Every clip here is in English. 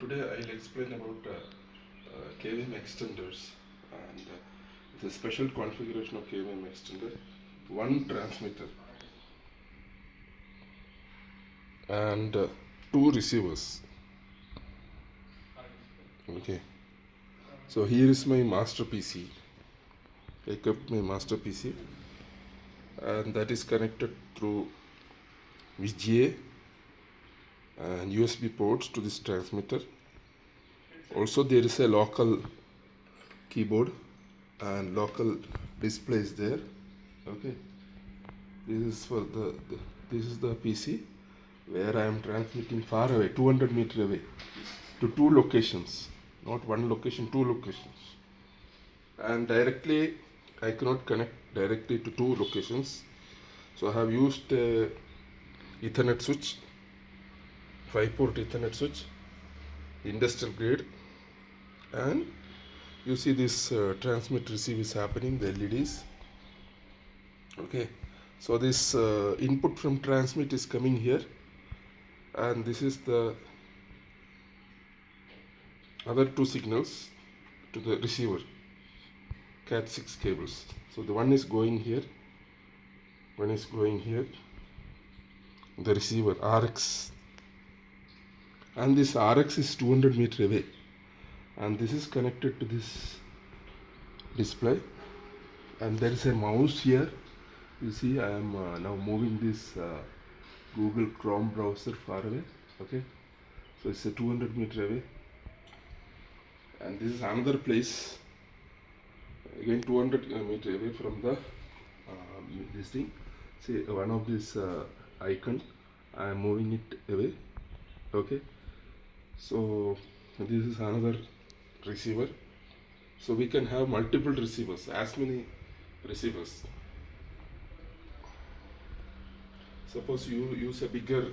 Today I'll explain about KVM extenders, and it's a special configuration of KVM extender. One transmitter and two receivers. Okay, so here is my master PC. I kept my master PC, and that is connected through VGA and USB ports to this transmitter. Also there is a local keyboard and local displays there. Okay, this is for this is the PC where I am transmitting far away, 200 meter away, to two locations, not one location, two locations, and directly I cannot connect directly to two locations, so I have used a Ethernet switch, 5-port Ethernet switch, industrial grade, and you see this transmit receive is happening, the LEDs. Okay, so this input from transmit is coming here, and this is the other two signals to the receiver, Cat6 cables. So the one is going here, one is going here, the receiver RX, and this RX is 200 meter away, and this is connected to this display, and there is a mouse here. You see I am now moving this Google Chrome browser far away. Okay, so it's a 200 meter away, and this is another place again 200 meter away from the this thing. See one of this icon, I am moving it away. Okay, so this is another receiver, so we can have multiple receivers, as many receivers. Suppose you use a bigger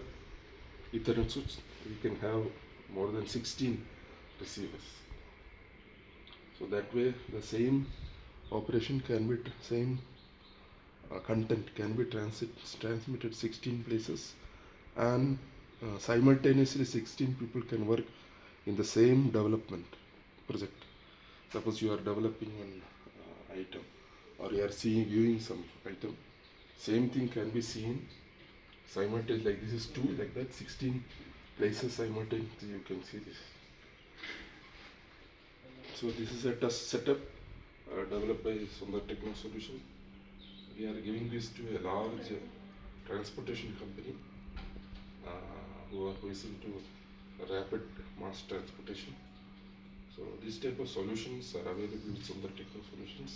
Ethernet switch, you can have more than 16 receivers. So that way the same operation can be, same content can be transmitted 16 places, and simultaneously 16 people can work in the same development project. Suppose you are developing an item, or you are viewing some item, same thing can be seen simultaneously, like this is 2, like that 16 places simultaneously you can see this. So this is a test setup developed by Sundar Techno Solution. We are giving this to a large transportation company who is into rapid mass transportation. So this type of solutions are available with Sundar Techno Solutions.